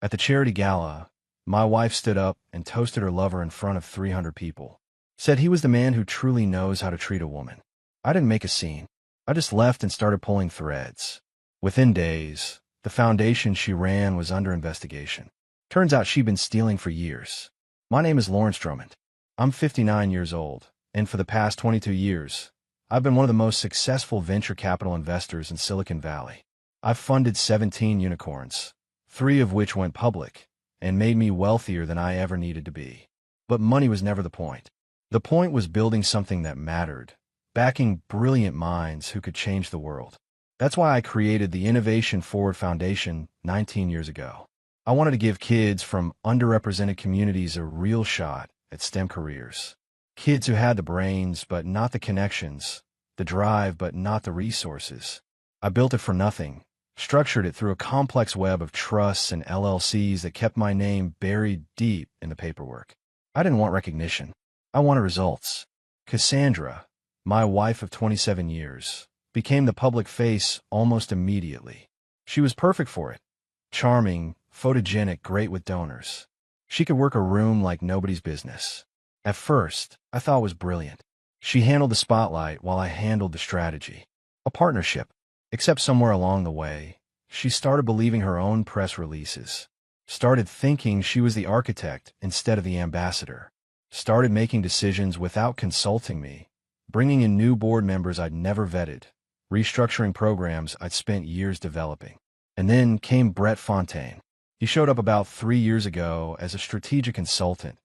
At the charity gala, my wife stood up and toasted her lover in front of 300 people. Said he was the man who truly knows how to treat a woman. I didn't make a scene. I just left and started pulling threads. Within days, the foundation she ran was under investigation. Turns out she'd been stealing for years. My name is Strowman. I'm 59 years old, and for the past 22 years, I've been one of the most successful venture capital investors in Silicon Valley. I've funded 17 unicorns, 3 of which went public, and made me wealthier than I ever needed to be. But money was never the point. The point was building something that mattered, backing brilliant minds who could change the world. That's why I created the Innovation Forward Foundation 19 years ago. I wanted to give kids from underrepresented communities a real shot at STEM careers. Kids who had the brains but not the connections, the drive but not the resources. I built it for nothing, structured it through a complex web of trusts and LLCs that kept my name buried deep in the paperwork. I didn't want recognition. I wanted results. Cassandra, my wife of 27 years, became the public face almost immediately. She was perfect for it. Charming, photogenic, great with donors. She could work a room like nobody's business. At first, I thought it was brilliant. She handled the spotlight while I handled the strategy. A partnership. Except somewhere along the way, she started believing her own press releases. Started thinking she was the architect instead of the ambassador. Started making decisions without consulting me. Bringing in new board members I'd never vetted. Restructuring programs I'd spent years developing. And then came Brett Fontaine. He showed up about 3 years ago as a strategic consultant,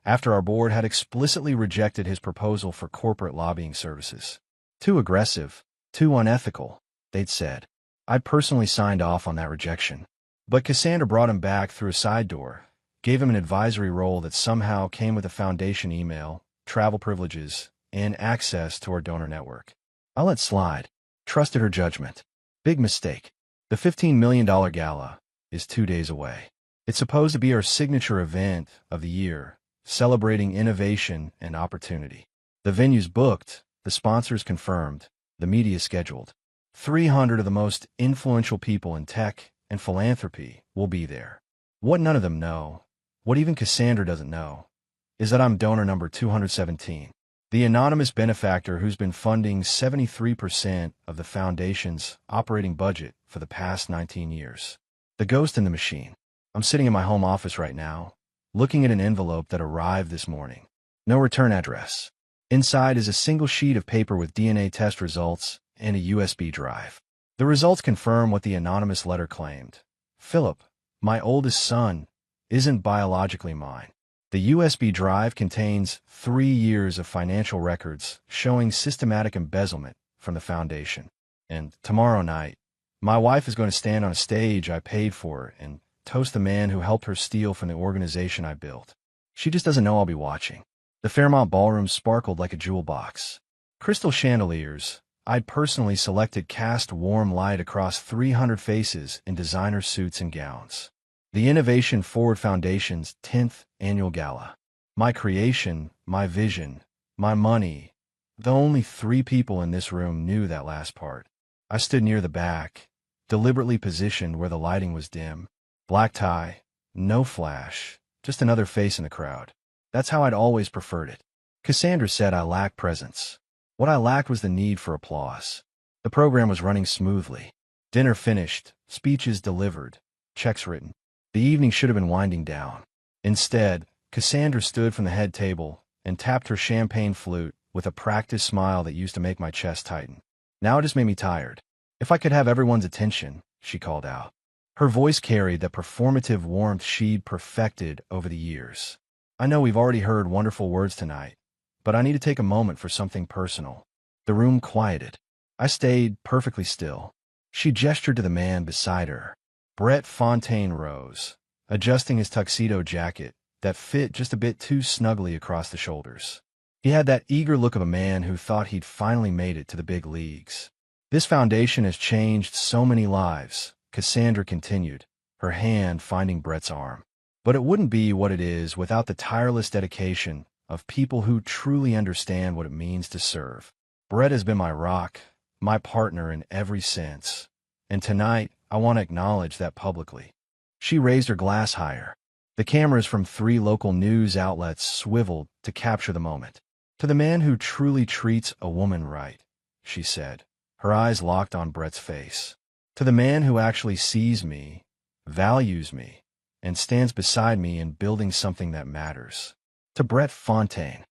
after our board had explicitly rejected his proposal for corporate lobbying services. Too aggressive, too unethical, they'd said. I'd personally signed off on that rejection. But Cassandra brought him back through a side door, gave him an advisory role that somehow came with a foundation email, travel privileges, and access to our donor network. I let slide, trusted her judgment. Big mistake. The $15 million gala is 2 days away. It's supposed to be our signature event of the year, celebrating innovation and opportunity. The venue's booked, the sponsors confirmed, the media scheduled. 300 of the most influential people in tech and philanthropy will be there. What none of them know, what even Cassandra doesn't know, is that I'm donor number 217, the anonymous benefactor who's been funding 73% of the foundation's operating budget for the past 19 years. The ghost in the machine. I'm sitting in my home office right now, looking at an envelope that arrived this morning. No return address. Inside is a single sheet of paper with DNA test results and a USB drive. The results confirm what the anonymous letter claimed. Philip, my oldest son, isn't biologically mine. The USB drive contains 3 years of financial records showing systematic embezzlement from the foundation. And tomorrow night, my wife is going to stand on a stage I paid for and toast the man who helped her steal from the organization I built. She just doesn't know I'll be watching. The Fairmont Ballroom sparkled like a jewel box. Crystal chandeliers. I'd personally selected cast warm light across 300 faces in designer suits and gowns. The Innovation Forward Foundation's 10th annual gala. My creation, my vision, my money. Though only 3 people in this room knew that last part. I stood near the back, deliberately positioned where the lighting was dim. Black tie, no flash, just another face in the crowd. That's how I'd always preferred it. Cassandra said I lacked presence. What I lacked was the need for applause. The program was running smoothly. Dinner finished, speeches delivered, checks written. The evening should have been winding down. Instead, Cassandra stood from the head table and tapped her champagne flute with a practiced smile that used to make my chest tighten. Now it just made me tired. If I could have everyone's attention, she called out. Her voice carried that performative warmth she'd perfected over the years. I know we've already heard wonderful words tonight, but I need to take a moment for something personal. The room quieted. I stayed perfectly still. She gestured to the man beside her. Brett Fontaine rose, adjusting his tuxedo jacket that fit just a bit too snugly across the shoulders. He had that eager look of a man who thought he'd finally made it to the big leagues. This foundation has changed so many lives, Cassandra continued, her hand finding Brett's arm. But it wouldn't be what it is without the tireless dedication of people who truly understand what it means to serve. Brett has been my rock, my partner in every sense. And tonight, I want to acknowledge that publicly. She raised her glass higher. The cameras from 3 local news outlets swiveled to capture the moment. "To the man who truly treats a woman right," she said, her eyes locked on Brett's face. "To the man who actually sees me, values me, and stands beside me in building something that matters. To Brett Fontaine."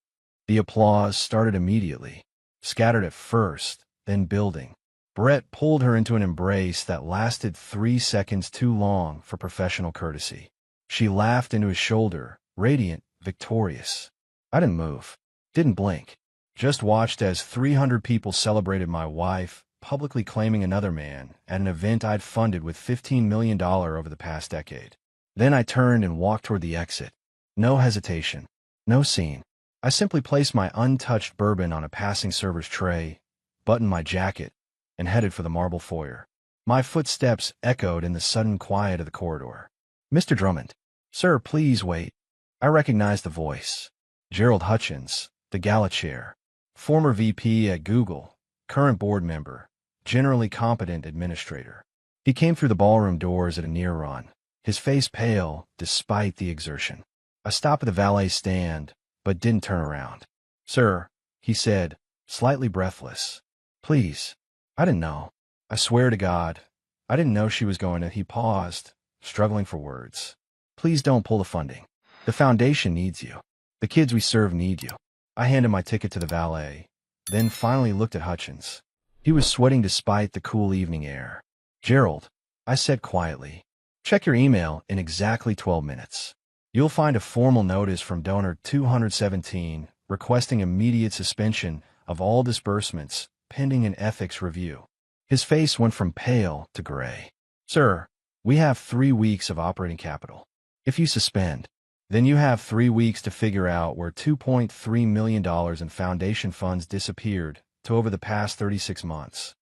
The applause started immediately, scattered at first, then building. Brett pulled her into an embrace that lasted 3 seconds too long for professional courtesy. She laughed into his shoulder, radiant, victorious. I didn't move, didn't blink, just watched as 300 people celebrated my wife, publicly claiming another man, at an event I'd funded with $15 million over the past decade. Then I turned and walked toward the exit. No hesitation, no scene. I simply placed my untouched bourbon on a passing server's tray, buttoned my jacket, and headed for the marble foyer. My footsteps echoed in the sudden quiet of the corridor. "Mr. Drummond." "Sir, please wait." I recognized the voice. Gerald Hutchins, the Gala chair. Former VP at Google, current board member, generally competent administrator. He came through the ballroom doors at a near run, his face pale despite the exertion. I stopped at the valet stand, but didn't turn around. "Sir," he said, slightly breathless. "Please." I didn't know. I swear to God, I didn't know she was going to. He paused, struggling for words. "Please don't pull the funding. The foundation needs you. The kids we serve need you." I handed my ticket to the valet, then finally looked at Hutchins. He was sweating despite the cool evening air. "Gerald," I said quietly, "check your email in exactly 12 minutes. You'll find a formal notice from donor 217 requesting immediate suspension of all disbursements pending an ethics review." His face went from pale to gray. "Sir, we have 3 weeks of operating capital. If you suspend, then you have 3 weeks to figure out where $2.3 million in foundation funds disappeared to over the past 36 months.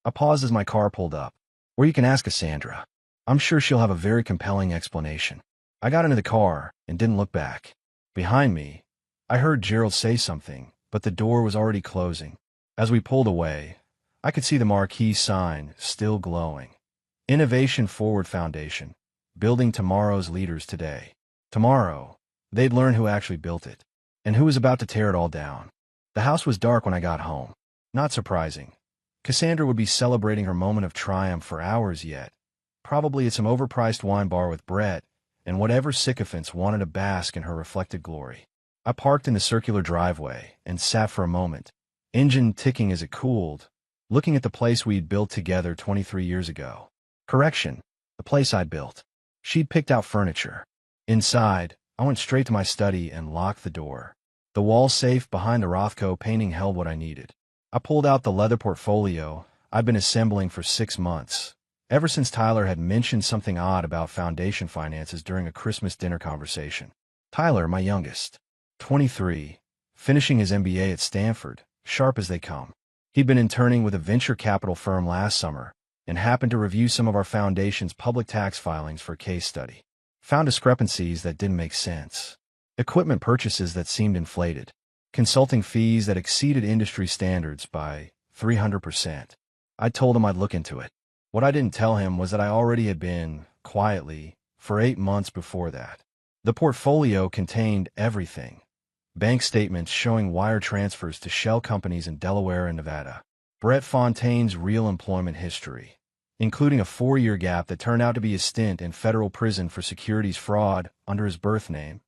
I paused as my car pulled up. "Or you can ask Cassandra. I'm sure she'll have a very compelling explanation." I got into the car and didn't look back. Behind me, I heard Gerald say something, but the door was already closing. As we pulled away, I could see the marquee sign still glowing. Innovation Forward Foundation, building tomorrow's leaders today. Tomorrow, they'd learn who actually built it, and who was about to tear it all down. The house was dark when I got home. Not surprising. Cassandra would be celebrating her moment of triumph for hours yet, probably at some overpriced wine bar with Brett, and whatever sycophants wanted to bask in her reflected glory. I parked in the circular driveway and sat for a moment, engine ticking as it cooled, looking at the place we'd built together 23 years ago. Correction, the place I'd built. She'd picked out furniture. Inside, I went straight to my study and locked the door. The wall safe behind the Rothko painting held what I needed. I pulled out the leather portfolio I'd been assembling for 6 months, ever since Tyler had mentioned something odd about foundation finances during a Christmas dinner conversation. Tyler, my youngest, 23, finishing his MBA at Stanford, sharp as they come. He'd been interning with a venture capital firm last summer and happened to review some of our foundation's public tax filings for a case study. Found discrepancies that didn't make sense. Equipment purchases that seemed inflated. Consulting fees that exceeded industry standards by 300%. I told him I'd look into it. What I didn't tell him was that I already had been, quietly, for 8 months before that. The portfolio contained everything. Bank statements showing wire transfers to shell companies in Delaware and Nevada. Brett Fontaine's real employment history, including a 4-year gap that turned out to be a stint in federal prison for securities fraud under his birth name,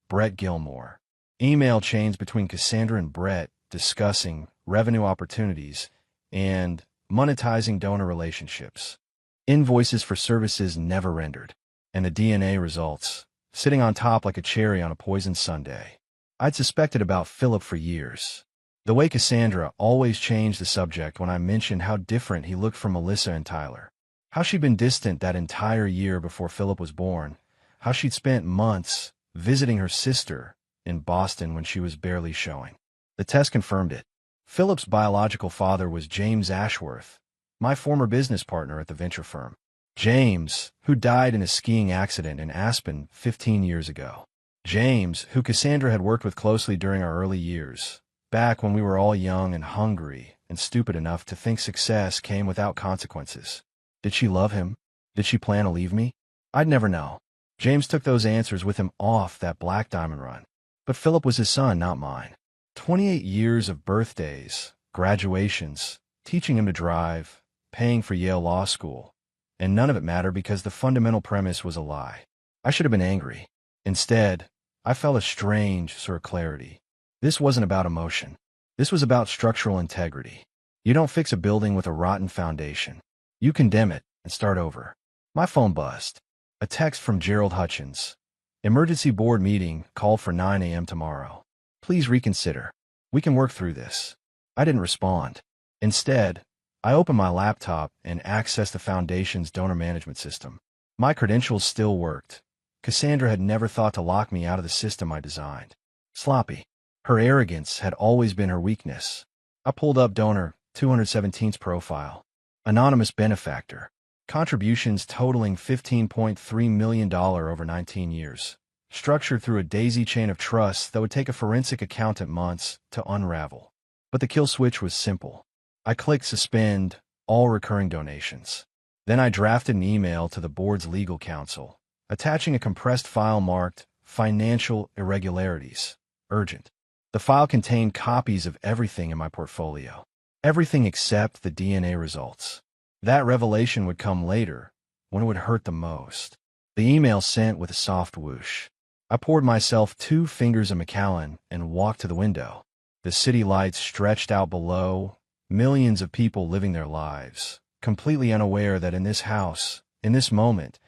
Brett Gilmore. Email chains between Cassandra and Brett discussing revenue opportunities and monetizing donor relationships. Invoices for services never rendered. And the DNA results, sitting on top like a cherry on a poisoned sundae. I'd suspected about Philip for years. The way Cassandra always changed the subject when I mentioned how different he looked from Melissa and Tyler. How she'd been distant that entire year before Philip was born. How she'd spent months visiting her sister in Boston when she was barely showing. The test confirmed it. Philip's biological father was James Ashworth, my former business partner at the venture firm. James, who died in a skiing accident in Aspen 15 years ago. James, who Cassandra had worked with closely during our early years, back when we were all young and hungry and stupid enough to think success came without consequences. Did she love him? Did she plan to leave me? I'd never know. James took those answers with him off that Black Diamond run. But Philip was his son, not mine. 28 years of birthdays, graduations, teaching him to drive, paying for Yale Law School. And none of it mattered because the fundamental premise was a lie. I should have been angry. Instead, I felt a strange sort of clarity. This wasn't about emotion. This was about structural integrity. You don't fix a building with a rotten foundation. You condemn it and start over. My phone buzzed. A text from Gerald Hutchins. Emergency board meeting called for 9 a.m. tomorrow. Please reconsider. We can work through this. I didn't respond. Instead, I opened my laptop and accessed the foundation's donor management system. My credentials still worked. Cassandra had never thought to lock me out of the system I designed. Sloppy. Her arrogance had always been her weakness. I pulled up donor 217's profile. Anonymous benefactor. Contributions totaling $15.3 million over 19 years. Structured through a daisy chain of trusts that would take a forensic accountant months to unravel. But the kill switch was simple. I clicked suspend all recurring donations. Then I drafted an email to the board's legal counsel, attaching a compressed file marked Financial Irregularities. Urgent. The file contained copies of everything in my portfolio. Everything except the DNA results. That revelation would come later, when it would hurt the most. The email sent with a soft whoosh. I poured myself 2 fingers of Macallan and walked to the window. The city lights stretched out below, millions of people living their lives, completely unaware that in this house, in this moment,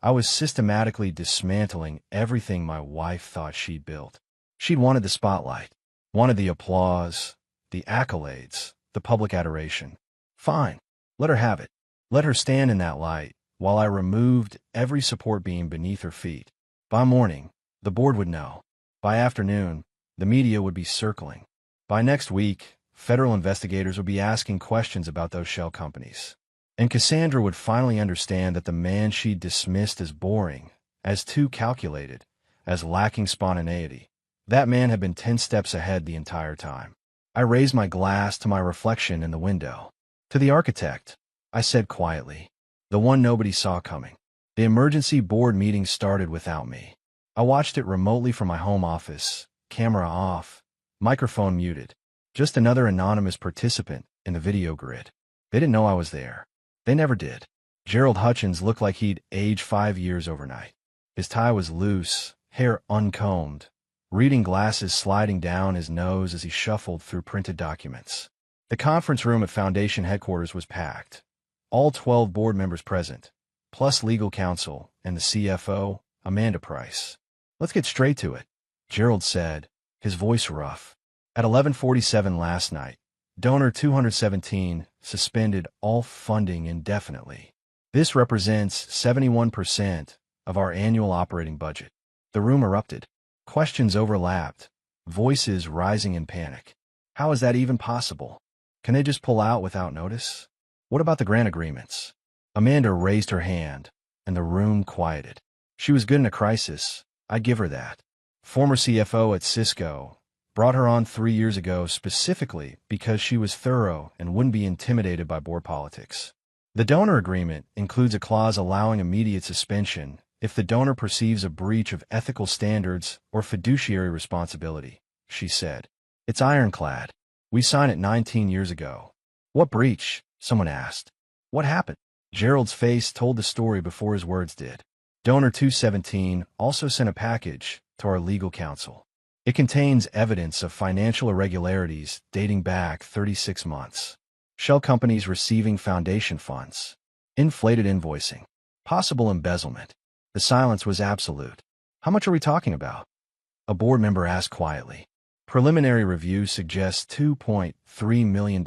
I was systematically dismantling everything my wife thought she'd built. She'd wanted the spotlight, wanted the applause, the accolades, the public adoration. Fine. Let her have it. Let her stand in that light, while I removed every support beam beneath her feet. By morning, the board would know. By afternoon, the media would be circling. By next week, federal investigators would be asking questions about those shell companies. And Cassandra would finally understand that the man she'd dismissed as boring, as too calculated, as lacking spontaneity, that man had been 10 steps ahead the entire time. I raised my glass to my reflection in the window. To the architect, I said quietly, the one nobody saw coming. The emergency board meeting started without me. I watched it remotely from my home office, camera off, microphone muted. Just another anonymous participant in the video grid. They didn't know I was there. They never did. Gerald Hutchins looked like he'd aged 5 years overnight. His tie was loose, hair uncombed, reading glasses sliding down his nose as he shuffled through printed documents. The conference room at Foundation headquarters was packed. All 12 board members present, plus legal counsel and the CFO, Amanda Price. Let's get straight to it, Gerald said, his voice rough. At 11:47 last night, donor 217 suspended all funding indefinitely. This represents 71% of our annual operating budget. The room erupted. Questions overlapped, voices rising in panic. How is that even possible? Can they just pull out without notice? What about the grant agreements? Amanda raised her hand, and the room quieted. She was good in a crisis, I'd give her that. Former CFO at Cisco, brought her on 3 years ago specifically because she was thorough and wouldn't be intimidated by board politics. The donor agreement includes a clause allowing immediate suspension if the donor perceives a breach of ethical standards or fiduciary responsibility, she said. It's ironclad. We signed it 19 years ago. What breach? Someone asked. What happened? Gerald's face told the story before his words did. Donor 217 also sent a package to our legal counsel. It contains evidence of financial irregularities dating back 36 months. Shell companies receiving foundation funds. Inflated invoicing. Possible embezzlement. The silence was absolute. How much are we talking about? A board member asked quietly. Preliminary review suggests $2.3 million.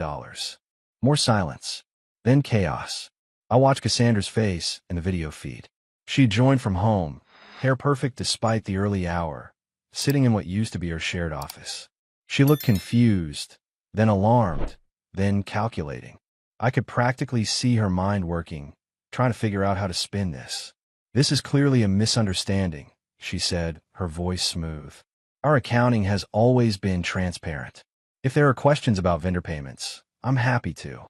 More silence. Then chaos. I watched Cassandra's face in the video feed. She joined from home, hair perfect despite the early hour, sitting in what used to be her shared office. She looked confused, then alarmed, then calculating. I could practically see her mind working, trying to figure out how to spin this. This is clearly a misunderstanding, she said, her voice smooth. Our accounting has always been transparent. If there are questions about vendor payments, I'm happy to.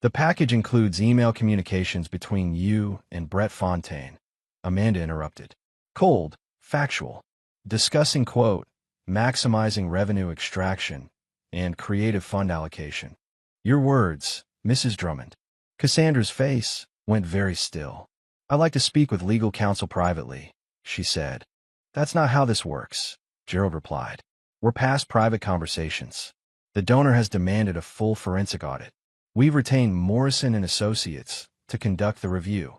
The package includes email communications between you and Brett Fontaine. Amanda interrupted. Cold, factual. Discussing, quote, maximizing revenue extraction and creative fund allocation. Your words, Mrs. Drummond. Cassandra's face went very still. I'd like to speak with legal counsel privately, she said. That's not how this works, Gerald replied. We're past private conversations. The donor has demanded a full forensic audit. We've retained Morrison and Associates to conduct the review.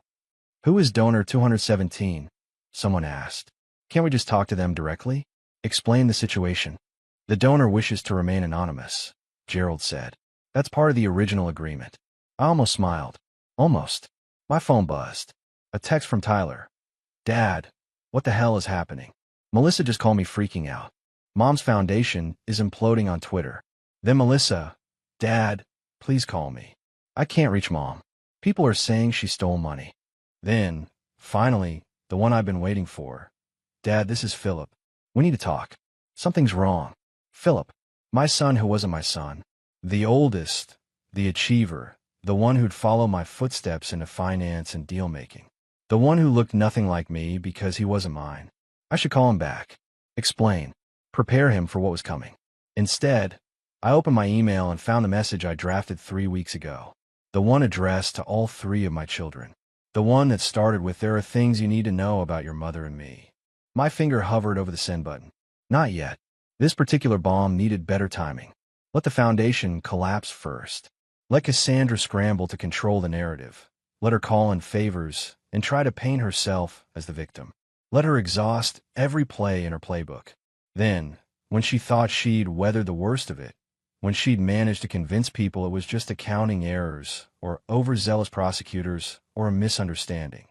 Who is donor 217? Someone asked. Can't we just talk to them directly? Explain the situation. The donor wishes to remain anonymous, Gerald said. That's part of the original agreement. I almost smiled. Almost. My phone buzzed. A text from Tyler. Dad, what the hell is happening? Melissa just called me freaking out. Mom's foundation is imploding on Twitter. Then Melissa, Dad, please call me. I can't reach Mom. People are saying she stole money. Then, finally, the one I've been waiting for. Dad, this is Philip. We need to talk. Something's wrong. Philip, my son who wasn't my son. The oldest, the achiever, the one who'd follow my footsteps into finance and deal-making. The one who looked nothing like me because he wasn't mine. I should call him back. Explain. Prepare him for what was coming. Instead, I opened my email and found the message I drafted 3 weeks ago. The one addressed to all 3 of my children. The one that started with, there are things you need to know about your mother and me. My finger hovered over the send button. Not yet. This particular bomb needed better timing. Let the foundation collapse first. Let Cassandra scramble to control the narrative. Let her call in favors and try to paint herself as the victim. Let her exhaust every play in her playbook. Then, when she thought she'd weathered the worst of it, when she'd managed to convince people it was just accounting errors or overzealous prosecutors or a misunderstanding,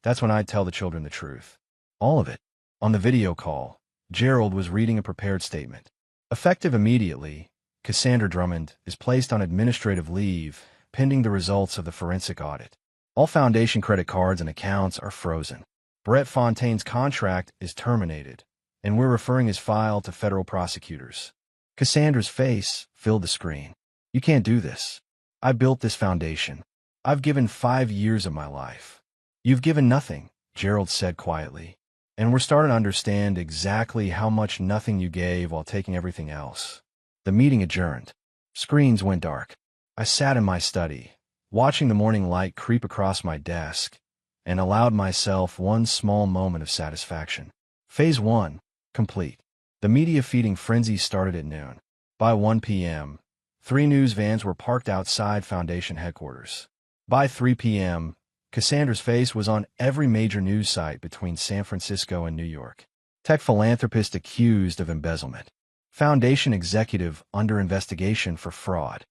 that's when I'd tell the children the truth. All of it. On the video call, Gerald was reading a prepared statement. Effective immediately, Cassandra Drummond is placed on administrative leave pending the results of the forensic audit. All foundation credit cards and accounts are frozen. Brett Fontaine's contract is terminated, and we're referring his file to federal prosecutors. Cassandra's face filled the screen. You can't do this. I built this foundation. I've given 5 years of my life. You've given nothing, Gerald said quietly. And we're starting to understand exactly how much nothing you gave while taking everything else. The meeting adjourned. Screens went dark. I sat in my study, watching the morning light creep across my desk, and allowed myself one small moment of satisfaction. Phase 1, complete. The media feeding frenzy started at noon. By 1 p.m., 3 news vans were parked outside Foundation headquarters. By 3 p.m., Cassandra's face was on every major news site between San Francisco and New York. Tech philanthropist accused of embezzlement. Foundation executive under investigation for fraud.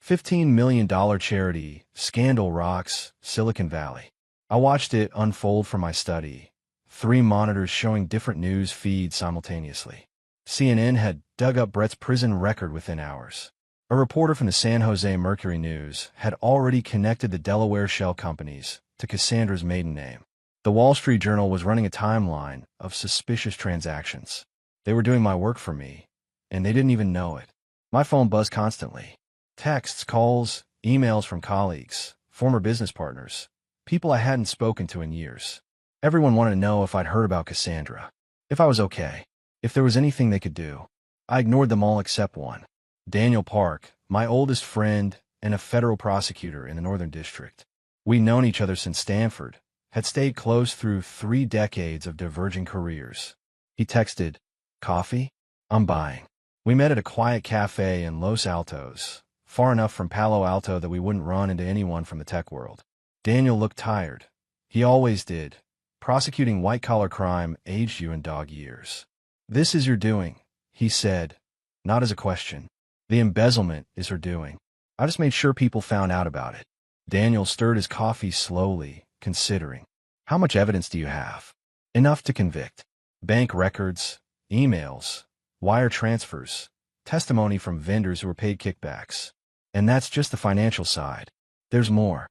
$15 million charity, scandal rocks, Silicon Valley. I watched it unfold from my study. 3 monitors showing different news feeds simultaneously. CNN had dug up Brett's prison record within hours. A reporter from the San Jose Mercury News had already connected the Delaware shell companies to Cassandra's maiden name. The Wall Street Journal was running a timeline of suspicious transactions. They were doing my work for me, and they didn't even know it. My phone buzzed constantly. Texts, calls, emails from colleagues, former business partners, people I hadn't spoken to in years. Everyone wanted to know if I'd heard about Cassandra, if I was okay, if there was anything they could do. I ignored them all except one. Daniel Park, my oldest friend and a federal prosecutor in the Northern District. We'd known each other since Stanford, had stayed close through 3 decades of diverging careers. He texted, "Coffee? I'm buying." We met at a quiet cafe in Los Altos, far enough from Palo Alto that we wouldn't run into anyone from the tech world. Daniel looked tired. He always did. Prosecuting white-collar crime aged you in dog years. "This is your doing," he said, not as a question. "The embezzlement is her doing. I just made sure people found out about it." Daniel stirred his coffee slowly, considering. "How much evidence do you have?" "Enough to convict. Bank records, emails, wire transfers, testimony from vendors who were paid kickbacks. And that's just the financial side. There's more."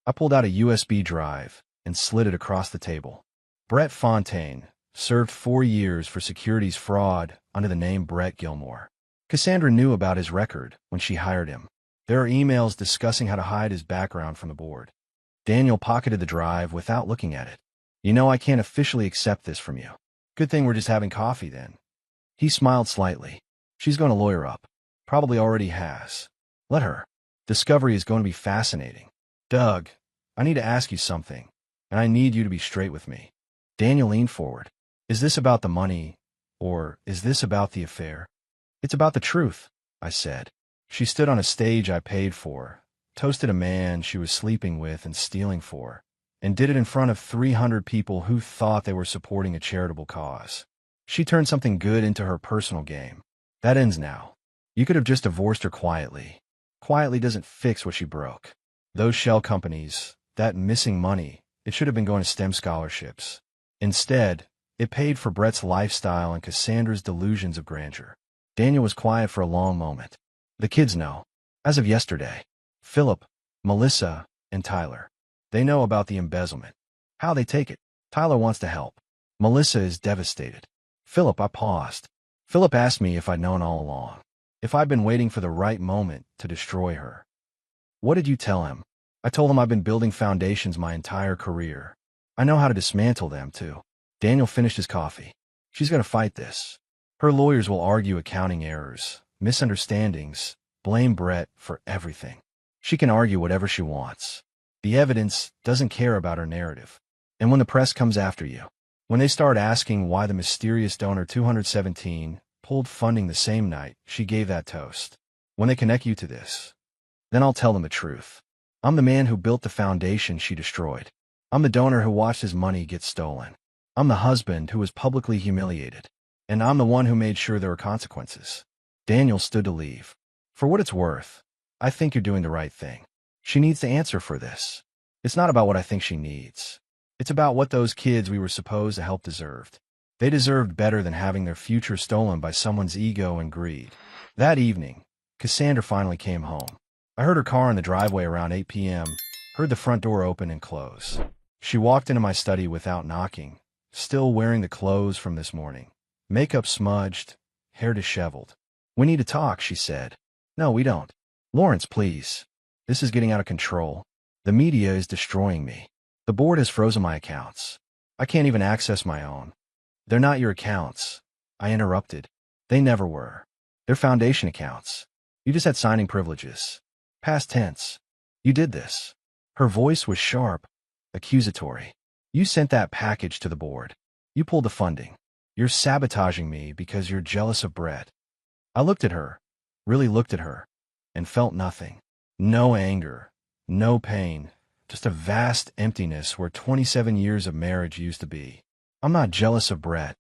I pulled out a USB drive and slid it across the table. Brett Fontaine served 4 years for securities fraud under the name Brett Gilmore. Cassandra knew about his record when she hired him. There are emails discussing how to hide his background from the board. Daniel pocketed the drive without looking at it. You know I can't officially accept this from you. Good thing we're just having coffee then. He smiled slightly. She's going to lawyer up. Probably already has. Let her. Discovery is going to be fascinating. Doug, I need to ask you something, and I need you to be straight with me. Daniel leaned forward. Is this about the money, or is this about the affair? It's about the truth, I said. She stood on a stage I paid for, toasted a man she was sleeping with and stealing for, and did it in front of 300 people who thought they were supporting a charitable cause. She turned something good into her personal game. That ends now. You could have just divorced her quietly. Quietly doesn't fix what she broke. Those shell companies, that missing money, it should have been going to STEM scholarships. Instead, it paid for Brett's lifestyle and Cassandra's delusions of grandeur. Daniel was quiet for a long moment. The kids know. As of yesterday. Philip, Melissa, and Tyler. They know about the embezzlement. How they take it. Tyler wants to help. Melissa is devastated. Philip, I paused. Philip asked me if I'd known all along. If I'd been waiting for the right moment to destroy her. What did you tell him? I told him I've been building foundations my entire career. I know how to dismantle them, too. Daniel finished his coffee. She's going to fight this. Her lawyers will argue accounting errors, misunderstandings, blame Brett for everything. She can argue whatever she wants. The evidence doesn't care about her narrative. And when the press comes after you, when they start asking why the mysterious donor 217 pulled funding the same night she gave that toast, when they connect you to this, then I'll tell them the truth. I'm the man who built the foundation she destroyed. I'm the donor who watched his money get stolen. I'm the husband who was publicly humiliated. And I'm the one who made sure there were consequences. Daniel stood to leave. For what it's worth, I think you're doing the right thing. She needs to answer for this. It's not about what I think she needs. It's about what those kids we were supposed to help deserved. They deserved better than having their future stolen by someone's ego and greed. That evening, Cassandra finally came home. I heard her car in the driveway around 8 p.m., heard the front door open and close. She walked into my study without knocking, still wearing the clothes from this morning. Makeup smudged, hair disheveled. We need to talk, she said. No, we don't. Lawrence, please. This is getting out of control. The media is destroying me. The board has frozen my accounts. I can't even access my own. They're not your accounts. I interrupted. They never were. They're foundation accounts. You just had signing privileges. Past tense. You did this. Her voice was sharp, accusatory. You sent that package to the board. You pulled the funding. You're sabotaging me because you're jealous of Brett. I looked at her, really looked at her, and felt nothing. No anger, no pain, just a vast emptiness where 27 years of marriage used to be. I'm not jealous of Brett,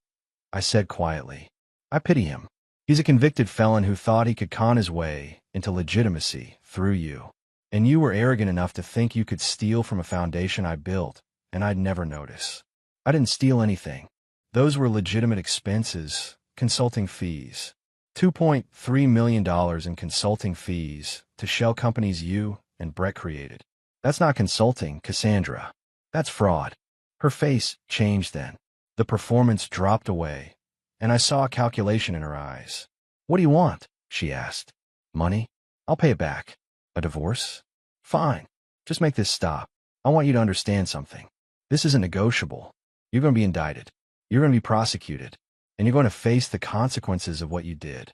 I said quietly. I pity him. He's a convicted felon who thought he could con his way into legitimacy through you. And you were arrogant enough to think you could steal from a foundation I built, and I'd never notice. I didn't steal anything. Those were legitimate expenses, consulting fees. $2.3 million in consulting fees to shell companies you and Brett created. That's not consulting, Cassandra. That's fraud. Her face changed then. The performance dropped away, and I saw a calculation in her eyes. What do you want? She asked. Money? I'll pay it back. A divorce? Fine. Just make this stop. I want you to understand something. This isn't negotiable. You're going to be indicted. You're going to be prosecuted. And you're going to face the consequences of what you did.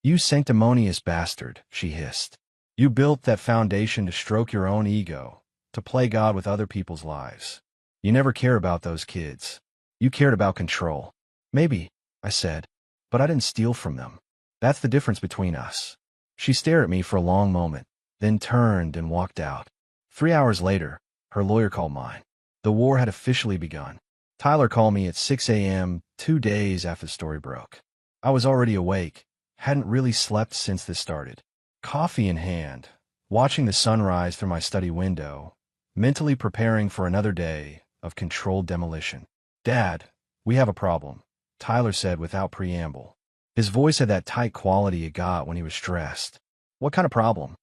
You sanctimonious bastard, she hissed. You built that foundation to stroke your own ego, to play God with other people's lives. You never cared about those kids. You cared about control. Maybe, I said, but I didn't steal from them. That's the difference between us. She stared at me for a long moment, then turned and walked out. 3 hours later, her lawyer called mine. The war had officially begun. Tyler called me at 6 a.m. 2 days after the story broke. I was already awake, hadn't really slept since this started. Coffee in hand, watching the sunrise through my study window, mentally preparing for another day of controlled demolition. Dad, we have a problem, Tyler said without preamble. His voice had that tight quality it got when he was stressed. What kind of problem?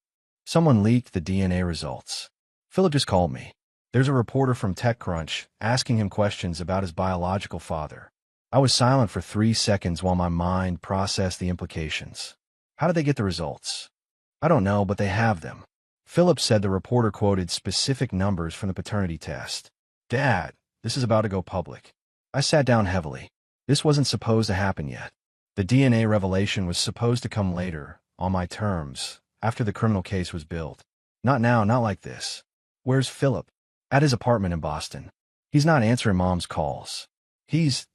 Someone leaked the DNA results. Philip just called me. There's a reporter from TechCrunch asking him questions about his biological father. I was silent for 3 seconds while my mind processed the implications. How did they get the results? I don't know, but they have them. Philip said the reporter quoted specific numbers from the paternity test. Dad, This is about to go public. I sat down heavily. This wasn't supposed to happen yet. The DNA revelation was supposed to come later, on my terms, after the criminal case was built. Not now, not like this. Where's Philip? At his apartment in Boston. He's not answering Mom's calls.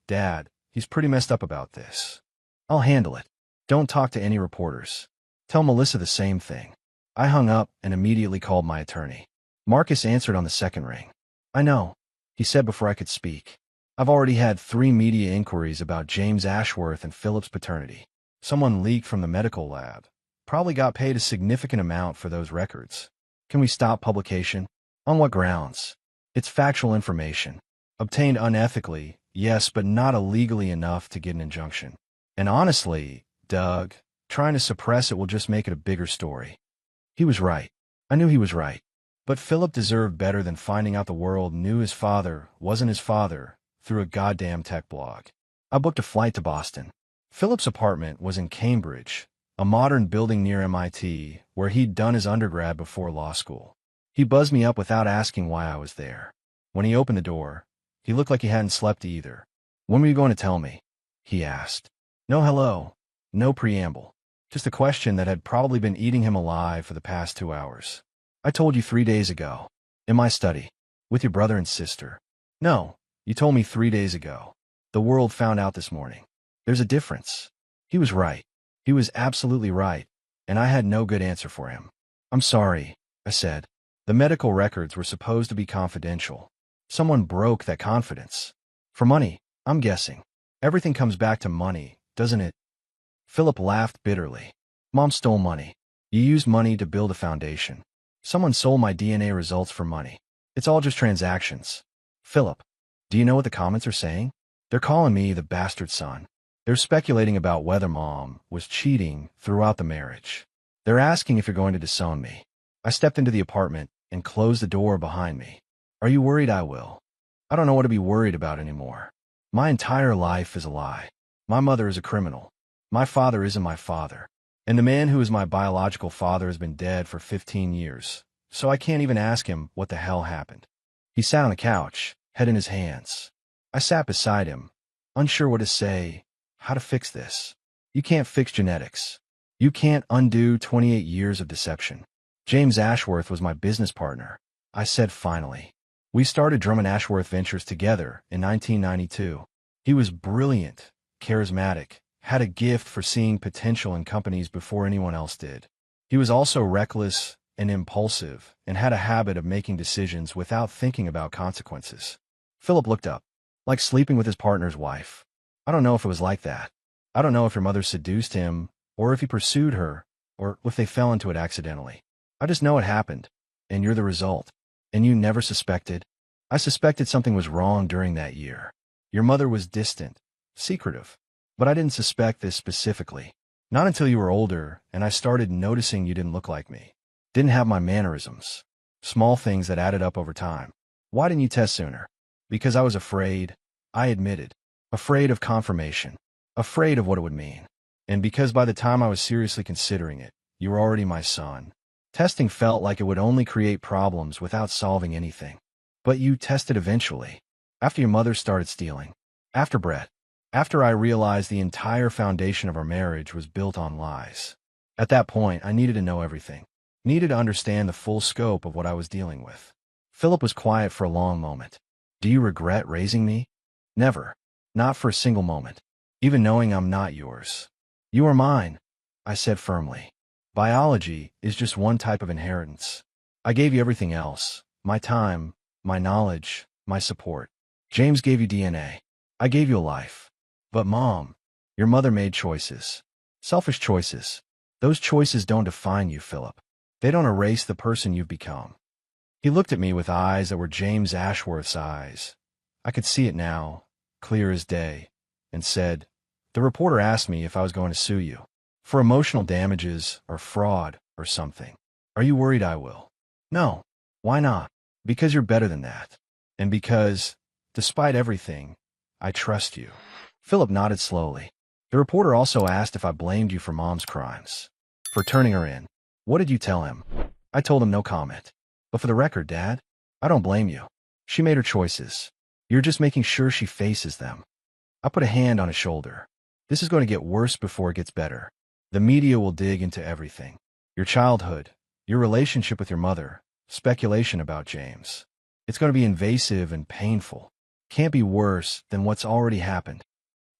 Dad, he's pretty messed up about this. I'll handle it. Don't talk to any reporters. Tell Melissa the same thing. I hung up and immediately called my attorney. Marcus answered on the second ring. I know, he said before I could speak. I've already had 3 media inquiries about James Ashworth and Philip's paternity. Someone leaked from the medical lab. Probably got paid a significant amount for those records. Can we stop publication? On what grounds? It's factual information. Obtained unethically, yes, but not illegally enough to get an injunction. And honestly, Doug, trying to suppress it will just make it a bigger story. He was right. I knew he was right. But Philip deserved better than finding out the world knew his father wasn't his father through a goddamn tech blog. I booked a flight to Boston. Philip's apartment was in Cambridge, a modern building near MIT, where he'd done his undergrad before law school. He buzzed me up without asking why I was there. When he opened the door, he looked like he hadn't slept either. When were you going to tell me? He asked. No hello, no preamble. Just a question that had probably been eating him alive for the past 2 hours. I told you 3 days ago. In my study. With your brother and sister. No, you told me 3 days ago. The world found out this morning. There's a difference. He was right. He was absolutely right. And I had no good answer for him. I'm sorry, I said. The medical records were supposed to be confidential. Someone broke that confidence. For money, I'm guessing. Everything comes back to money, doesn't it? Philip laughed bitterly. Mom stole money. You used money to build a foundation. Someone sold my DNA results for money. It's all just transactions. Philip, do you know what the comments are saying? They're calling me the bastard son. They're speculating about whether Mom was cheating throughout the marriage. They're asking if you're going to disown me. I stepped into the apartment and closed the door behind me. Are you worried I will? I don't know what to be worried about anymore. My entire life is a lie. My mother is a criminal. My father isn't my father. And the man who is my biological father has been dead for 15 years, so I can't even ask him what the hell happened. He sat on the couch, head in his hands. I sat beside him, unsure what to say, how to fix this. You can't fix genetics. You can't undo 28 years of deception. James Ashworth was my business partner, I said finally. We started Drummond Ashworth Ventures together in 1992. He was brilliant, charismatic, had a gift for seeing potential in companies before anyone else did. He was also reckless and impulsive and had a habit of making decisions without thinking about consequences. Philip looked up, like sleeping with his partner's wife. I don't know if it was like that. I don't know if your mother seduced him, or if he pursued her, or if they fell into it accidentally. I just know it happened, and you're the result. And you never suspected? I suspected something was wrong during that year. Your mother was distant, secretive. But I didn't suspect this specifically. Not until you were older, and I started noticing you didn't look like me. Didn't have my mannerisms. Small things that added up over time. Why didn't you test sooner? Because I was afraid, I admitted. Afraid of confirmation. Afraid of what it would mean. And because by the time I was seriously considering it, you were already my son. Testing felt like it would only create problems without solving anything. But you tested eventually. After your mother started stealing. After Brett. After I realized the entire foundation of our marriage was built on lies. At that point, I needed to know everything. Needed to understand the full scope of what I was dealing with. Philip was quiet for a long moment. Do you regret raising me? Never. Not for a single moment. Even knowing I'm not yours. You are mine, I said firmly. Biology is just one type of inheritance. I gave you everything else. My time, my knowledge, my support. James gave you DNA. I gave you a life. But Mom, your mother made choices. Selfish choices. Those choices don't define you, Philip. They don't erase the person you've become. He looked at me with eyes that were James Ashworth's eyes. I could see it now, clear as day, and said, the reporter asked me if I was going to sue you. For emotional damages, or fraud, or something. Are you worried I will? No. Why not? Because you're better than that. And because, despite everything, I trust you. Philip nodded slowly. The reporter also asked if I blamed you for Mom's crimes. For turning her in. What did you tell him? I told him no comment. But for the record, Dad, I don't blame you. She made her choices. You're just making sure she faces them. I put a hand on his shoulder. This is going to get worse before it gets better. The media will dig into everything. Your childhood, your relationship with your mother, speculation about James. It's going to be invasive and painful. Can't be worse than what's already happened.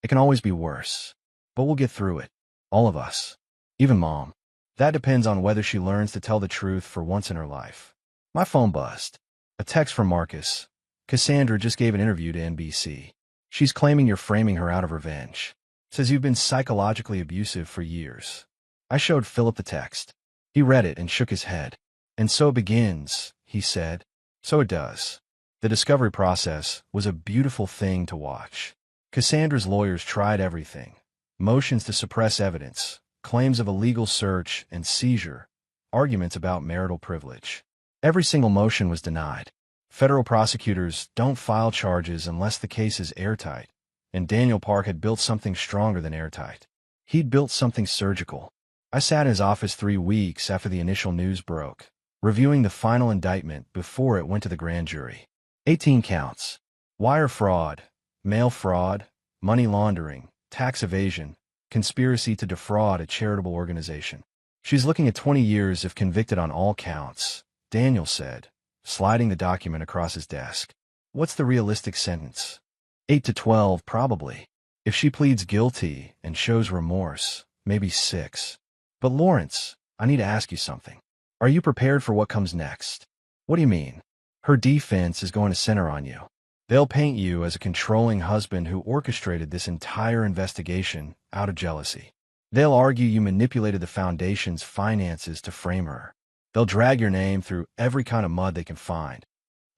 It can always be worse. But we'll get through it. All of us. Even Mom. That depends on whether she learns to tell the truth for once in her life. My phone buzzed. A text from Marcus. Cassandra just gave an interview to NBC. She's claiming you're framing her out of revenge. Says you've been psychologically abusive for years. I showed Philip the text. He read it and shook his head. And so it begins, he said. So it does. The discovery process was a beautiful thing to watch. Cassandra's lawyers tried everything. Motions to suppress evidence, claims of illegal search and seizure, arguments about marital privilege. Every single motion was denied. Federal prosecutors don't file charges unless the case is airtight, and Daniel Park had built something stronger than airtight. He'd built something surgical. I sat in his office 3 weeks after the initial news broke, reviewing the final indictment before it went to the grand jury. 18 counts. Wire fraud, mail fraud, money laundering, tax evasion, conspiracy to defraud a charitable organization. She's looking at 20 years if convicted on all counts, Daniel said, sliding the document across his desk. What's the realistic sentence? 8 to 12, probably. If she pleads guilty and shows remorse, maybe 6. But Lawrence, I need to ask you something. Are you prepared for what comes next? What do you mean? Her defense is going to center on you. They'll paint you as a controlling husband who orchestrated this entire investigation out of jealousy. They'll argue you manipulated the foundation's finances to frame her. They'll drag your name through every kind of mud they can find.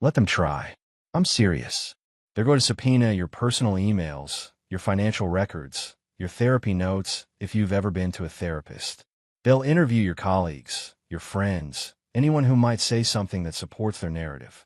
Let them try. I'm serious. They're going to subpoena your personal emails, your financial records, your therapy notes if you've ever been to a therapist. They'll interview your colleagues, your friends, anyone who might say something that supports their narrative.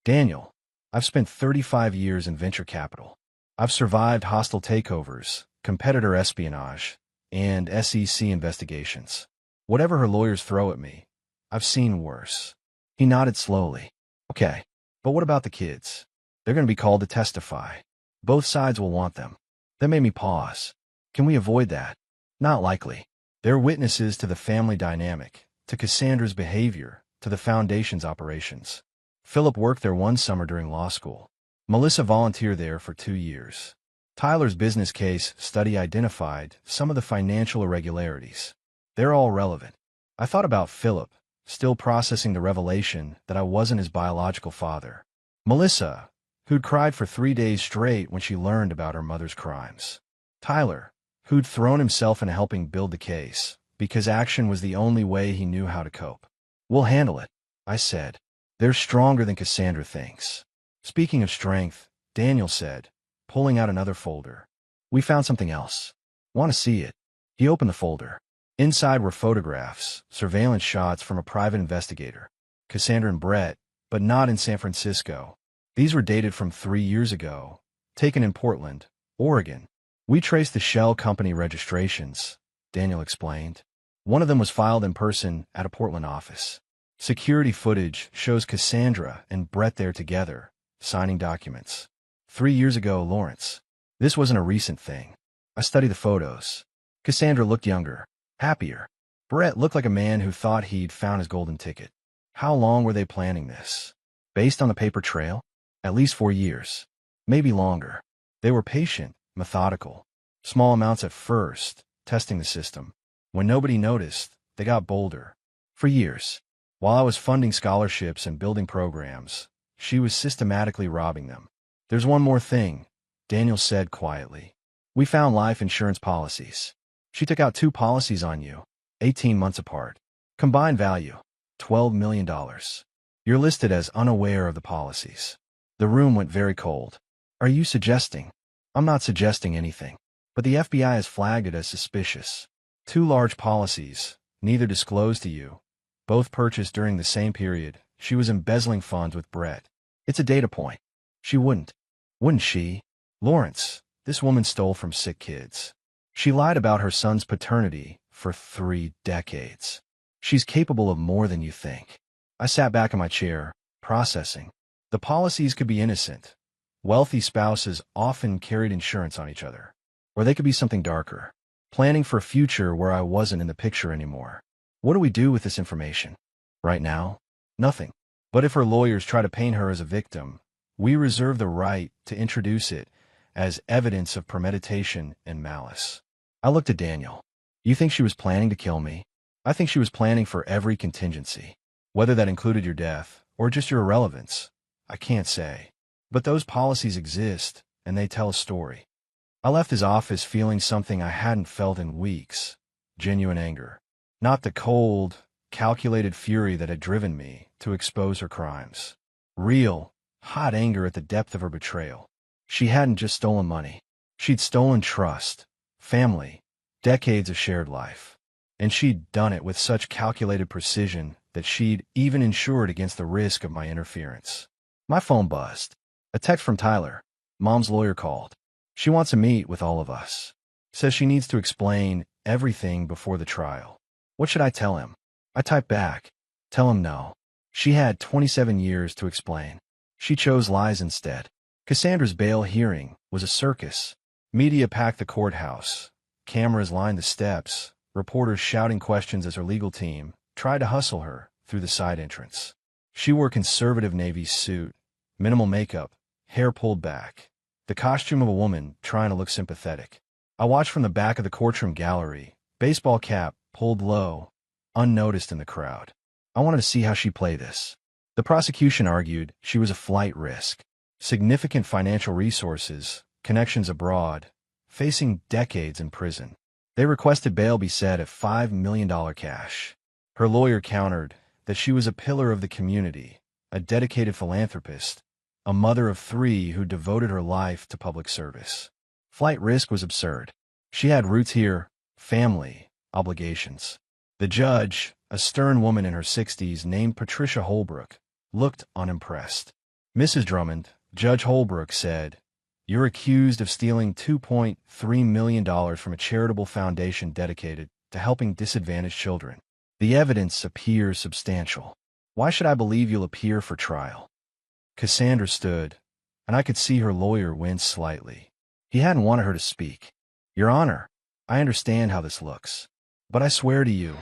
Daniel, I've spent 35 years in venture capital. I've survived hostile takeovers, competitor espionage, and SEC investigations. Whatever her lawyers throw at me, I've seen worse. He nodded slowly. Okay, but what about the kids? They're going to be called to testify. Both sides will want them. That made me pause. Can we avoid that? Not likely. They're witnesses to the family dynamic, to Cassandra's behavior, to the foundation's operations. Philip worked there one summer during law school. Melissa volunteered there for 2 years. Tyler's business case study identified some of the financial irregularities. They're all relevant. I thought about Philip, still processing the revelation that I wasn't his biological father. Melissa, who'd cried for 3 days straight when she learned about her mother's crimes. Tyler, who'd thrown himself into helping build the case, because action was the only way he knew how to cope. We'll handle it, I said. They're stronger than Cassandra thinks. Speaking of strength, Daniel said, pulling out another folder. We found something else. Want to see it? He opened the folder. Inside were photographs, surveillance shots from a private investigator. Cassandra and Brett, but not in San Francisco. These were dated from 3 years ago, taken in Portland, Oregon. We traced the shell company registrations, Daniel explained. One of them was filed in person at a Portland office. Security footage shows Cassandra and Brett there together, signing documents. 3 years ago, Lawrence. This wasn't a recent thing. I studied the photos. Cassandra looked younger, happier. Brett looked like a man who thought he'd found his golden ticket. How long were they planning this? Based on the paper trail? At least 4 years. Maybe longer. They were patient, methodical. Small amounts at first, testing the system. When nobody noticed, they got bolder. For years. While I was funding scholarships and building programs, she was systematically robbing them. There's one more thing, Daniel said quietly. We found life insurance policies. She took out 2 policies on you, 18 months apart. Combined value, $12 million. You're listed as unaware of the policies. The room went very cold. Are you suggesting? I'm not suggesting anything. But the FBI has flagged it as suspicious. 2 large policies, neither disclosed to you. Both purchased during the same period. She was embezzling funds with Brett. It's a data point. She wouldn't. Wouldn't she? Lawrence, this woman stole from sick kids. She lied about her son's paternity for 3 decades. She's capable of more than you think. I sat back in my chair, processing. The policies could be innocent. Wealthy spouses often carried insurance on each other. Or they could be something darker. Planning for a future where I wasn't in the picture anymore. What do we do with this information? Right now? Nothing. But if her lawyers try to paint her as a victim, we reserve the right to introduce it as evidence of premeditation and malice. I looked at Daniel. You think she was planning to kill me? I think she was planning for every contingency. Whether that included your death or just your irrelevance, I can't say. But those policies exist, and they tell a story. I left his office feeling something I hadn't felt in weeks. Genuine anger. Not the cold, calculated fury that had driven me to expose her crimes. Real, hot anger at the depth of her betrayal. She hadn't just stolen money. She'd stolen trust, family, decades of shared life. And she'd done it with such calculated precision that she'd even insured against the risk of my interference. My phone buzzed. A text from Tyler. Mom's lawyer called. She wants to meet with all of us. Says she needs to explain everything before the trial. What should I tell him? I typed back. Tell him no. She had 27 years to explain. She chose lies instead. Cassandra's bail hearing was a circus. Media packed the courthouse. Cameras lined the steps. Reporters shouting questions as her legal team tried to hustle her through the side entrance. She wore a conservative navy suit, minimal makeup, hair pulled back. The costume of a woman trying to look sympathetic. I watched from the back of the courtroom gallery, baseball cap pulled low, unnoticed in the crowd. I wanted to see how she'd play this. The prosecution argued she was a flight risk. Significant financial resources, connections abroad, facing decades in prison. They requested bail be set at $5 million cash. Her lawyer countered that she was a pillar of the community, a dedicated philanthropist, a mother of 3 who devoted her life to public service. Flight risk was absurd. She had roots here, family, obligations. The judge, a stern woman in her 60s named Patricia Holbrook, looked unimpressed. Mrs. Drummond, Judge Holbrook said, "You're accused of stealing $2.3 million from a charitable foundation dedicated to helping disadvantaged children. The evidence appears substantial. Why should I believe you'll appear for trial?" Cassandra stood, and I could see her lawyer wince slightly. He hadn't wanted her to speak. "Your Honor, I understand how this looks. But I swear to you,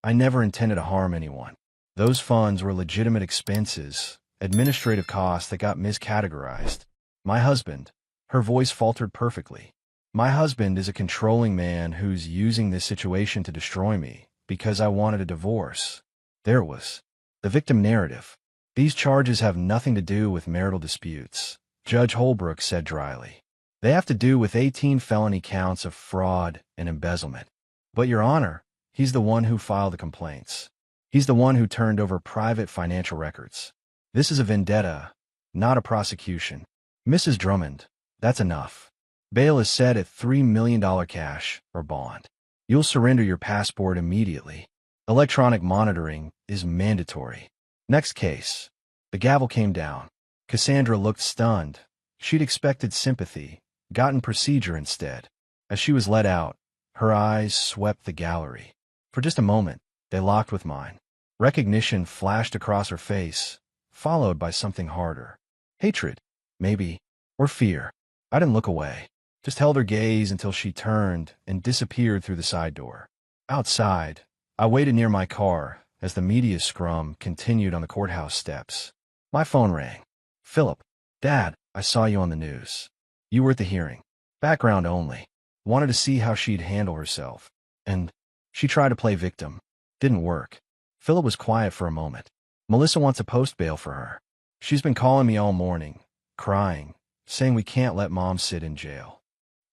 I never intended to harm anyone. Those funds were legitimate expenses, administrative costs that got miscategorized. My husband," her voice faltered perfectly, "my husband is a controlling man who's using this situation to destroy me because I wanted a divorce." There it was. The victim narrative. "These charges have nothing to do with marital disputes," Judge Holbrook said dryly. "They have to do with 18 felony counts of fraud and embezzlement. But, Your Honor, he's the one who filed the complaints. He's the one who turned over private financial records. This is a vendetta, not a prosecution." "Mrs. Drummond, that's enough. Bail is set at $3 million cash or bond. You'll surrender your passport immediately. Electronic monitoring is mandatory. Next case." The gavel came down. Cassandra looked stunned. She'd expected sympathy, gotten procedure instead. As she was let out, her eyes swept the gallery. For just a moment, they locked with mine. Recognition flashed across her face, followed by something harder. Hatred, maybe, or fear. I didn't look away, just held her gaze until she turned and disappeared through the side door. Outside, I waited near my car as the media scrum continued on the courthouse steps. My phone rang. "Philip, Dad, I saw you on the news. You were at the hearing. Background only. Wanted to see how she'd handle herself. And she tried to play victim. Didn't work." Philip was quiet for a moment. "Melissa wants a post bail for her. She's been calling me all morning, crying, saying we can't let Mom sit in jail.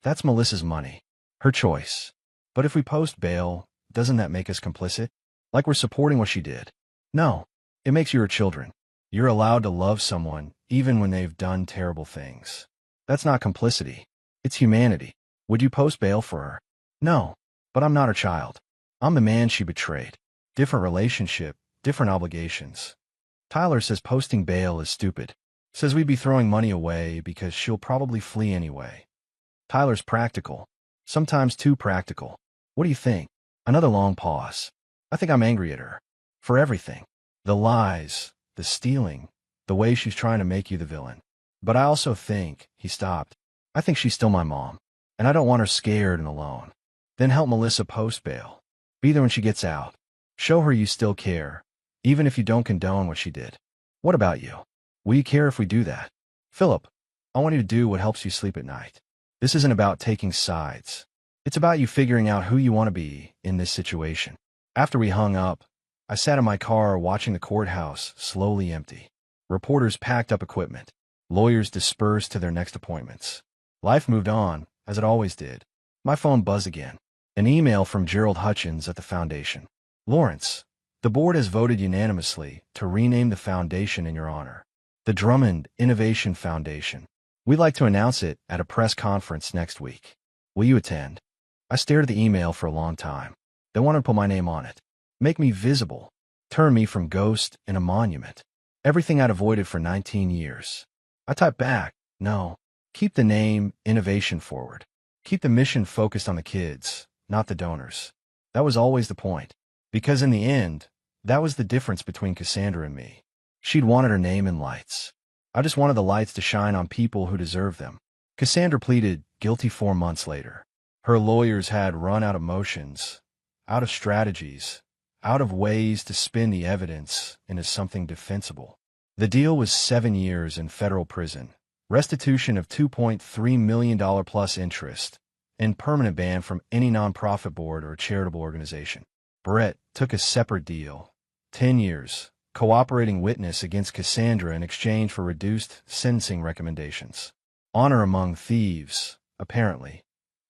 That's Melissa's money. Her choice. But if we post bail, doesn't that make us complicit? Like we're supporting what she did? No. It makes you her children. You're allowed to love someone even when they've done terrible things. That's not complicity. It's humanity. Would you post bail for her?" "No. But I'm not her child. I'm the man she betrayed. Different relationship, different obligations." "Tyler says posting bail is stupid. Says we'd be throwing money away because she'll probably flee anyway." "Tyler's practical. Sometimes too practical. What do you think?" Another long pause. "I think I'm angry at her. For everything. The lies, the stealing, the way she's trying to make you the villain. But I also think, he stopped, I think she's still my mom, and I don't want her scared and alone. Then help Melissa post bail. Be there when she gets out. Show her you still care, even if you don't condone what she did. What about you? Will you care if we do that? Philip, I want you to do what helps you sleep at night. This isn't about taking sides. It's about you figuring out who you want to be in this situation. After we hung up, I sat in my car watching the courthouse slowly empty. Reporters packed up equipment. Lawyers dispersed to their next appointments. Life moved on, as it always did. My phone buzzed again. An email from Gerald Hutchins at the foundation. Lawrence, the board has voted unanimously to rename the foundation in your honor. The Drummond Innovation Foundation. We'd like to announce it at a press conference next week. Will you attend? I stared at the email for a long time. They wanted to put my name on it. Make me visible. Turn me from ghost in a monument. Everything I'd avoided for 19 years. I typed back, no. Keep the name Innovation forward. Keep the mission focused on the kids, not the donors. That was always the point. Because in the end, that was the difference between Cassandra and me. She'd wanted her name in lights. I just wanted the lights to shine on people who deserve them. Cassandra pleaded guilty 4 months later. Her lawyers had run out of motions, out of strategies, out of ways to spin the evidence into something defensible. The deal was 7 years in federal prison, restitution of $2.3 million plus interest, and permanent ban from any nonprofit board or charitable organization. Brett took a separate deal, 10 years, cooperating witness against Cassandra in exchange for reduced sentencing recommendations. Honor among thieves, apparently,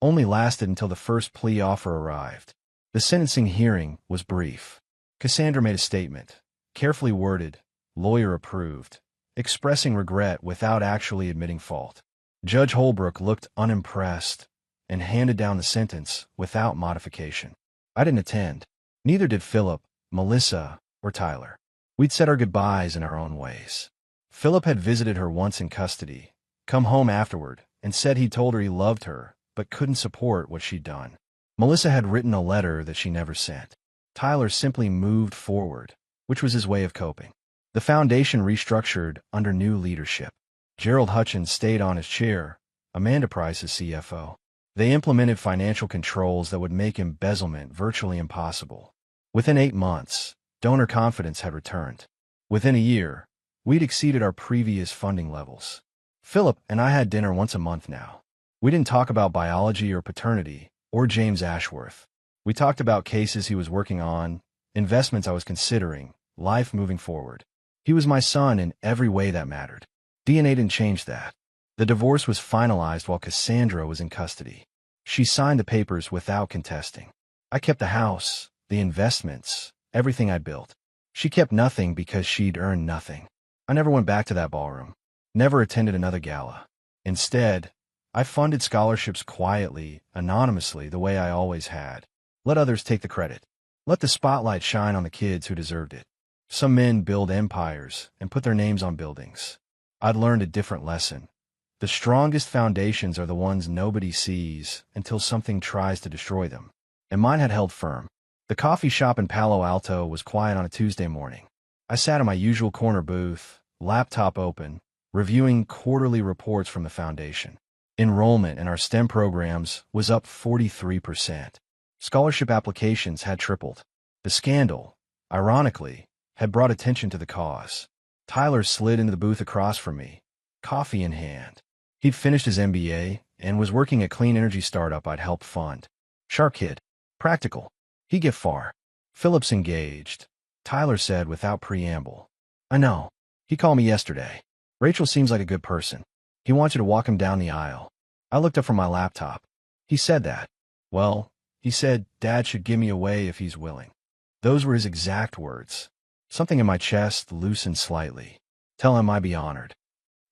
only lasted until the first plea offer arrived. The sentencing hearing was brief. Cassandra made a statement, carefully worded, lawyer approved, expressing regret without actually admitting fault. Judge Holbrook looked unimpressed and handed down the sentence without modification. I didn't attend. Neither did Philip, Melissa, or Tyler. We'd said our goodbyes in our own ways. Philip had visited her once in custody, come home afterward, and said he'd told her he loved her, but couldn't support what she'd done. Melissa had written a letter that she never sent. Tyler simply moved forward, which was his way of coping. The foundation restructured under new leadership. Gerald Hutchins stayed on his chair, Amanda Price as CFO. They implemented financial controls that would make embezzlement virtually impossible. Within 8 months, donor confidence had returned. Within a year, we'd exceeded our previous funding levels. Philip and I had dinner once a month now. We didn't talk about biology or paternity, or James Ashworth. We talked about cases he was working on, investments I was considering, life moving forward. He was my son in every way that mattered. DNA didn't change that. The divorce was finalized while Cassandra was in custody. She signed the papers without contesting. I kept the house, the investments, everything I'd built. She kept nothing because she'd earned nothing. I never went back to that ballroom. Never attended another gala. Instead, I funded scholarships quietly, anonymously, the way I always had. Let others take the credit. Let the spotlight shine on the kids who deserved it. Some men build empires and put their names on buildings. I'd learned a different lesson. The strongest foundations are the ones nobody sees until something tries to destroy them. And mine had held firm. The coffee shop in Palo Alto was quiet on a Tuesday morning. I sat in my usual corner booth, laptop open, reviewing quarterly reports from the foundation. Enrollment in our STEM programs was up 43%. Scholarship applications had tripled. The scandal, ironically, had brought attention to the cause. Tyler slid into the booth across from me, coffee in hand. He'd finished his MBA and was working at a clean energy startup I'd helped fund. Sharp kid. Practical. He'd get far. Philip's engaged, Tyler said without preamble. I know. He called me yesterday. Rachel seems like a good person. He wants you to walk him down the aisle. I looked up from my laptop. He said that. Well, he said Dad should give me away if he's willing. Those were his exact words. Something in my chest loosened slightly. Tell him I'd be honored.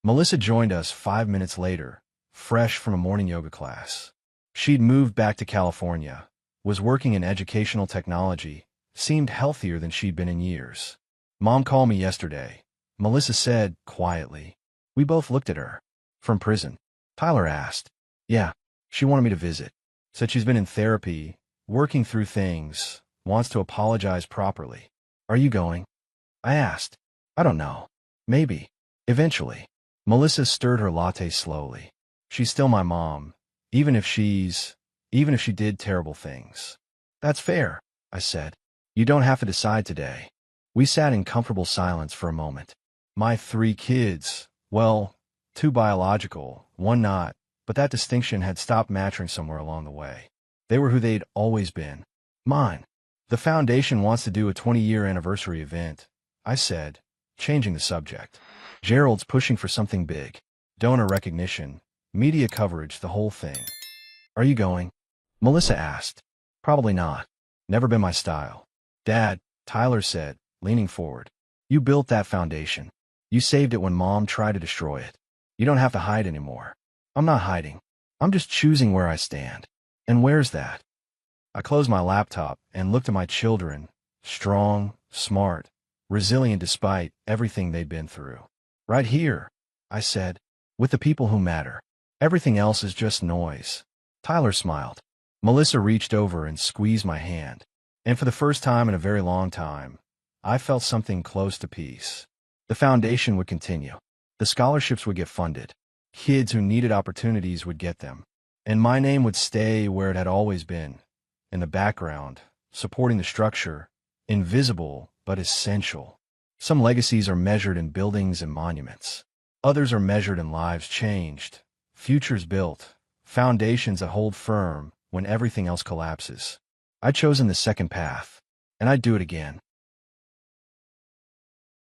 Melissa joined us 5 minutes later, fresh from a morning yoga class. She'd moved back to California, was working in educational technology, seemed healthier than she'd been in years. Mom called me yesterday, Melissa said quietly. We both looked at her. From prison? Tyler asked. Yeah, she wanted me to visit. Said she's been in therapy, working through things, wants to apologize properly. Are you going? I asked. I don't know. Maybe. Eventually. Melissa stirred her latte slowly. She's still my mom, even if she did terrible things. That's fair, I said. You don't have to decide today. We sat in comfortable silence for a moment. My 3 kids, well, 2 biological, 1 not, but that distinction had stopped mattering somewhere along the way. They were who they'd always been. Mine. The foundation wants to do a 20-year anniversary event, I said, changing the subject. Gerald's pushing for something big. Donor recognition, media coverage, the whole thing. Are you going? Melissa asked. Probably not. Never been my style. Dad, Tyler said, leaning forward. You built that foundation. You saved it when Mom tried to destroy it. You don't have to hide anymore. I'm not hiding. I'm just choosing where I stand. And where's that? I closed my laptop and looked at my children, strong, smart, resilient despite everything they'd been through. Right here, I said, with the people who matter. Everything else is just noise. Tyler smiled. Melissa reached over and squeezed my hand. And for the first time in a very long time, I felt something close to peace. The foundation would continue. The scholarships would get funded. Kids who needed opportunities would get them. And my name would stay where it had always been, in the background, supporting the structure, invisible but essential. Some legacies are measured in buildings and monuments. Others are measured in lives changed, futures built, foundations that hold firm when everything else collapses. I'd chosen the second path, and I'd do it again.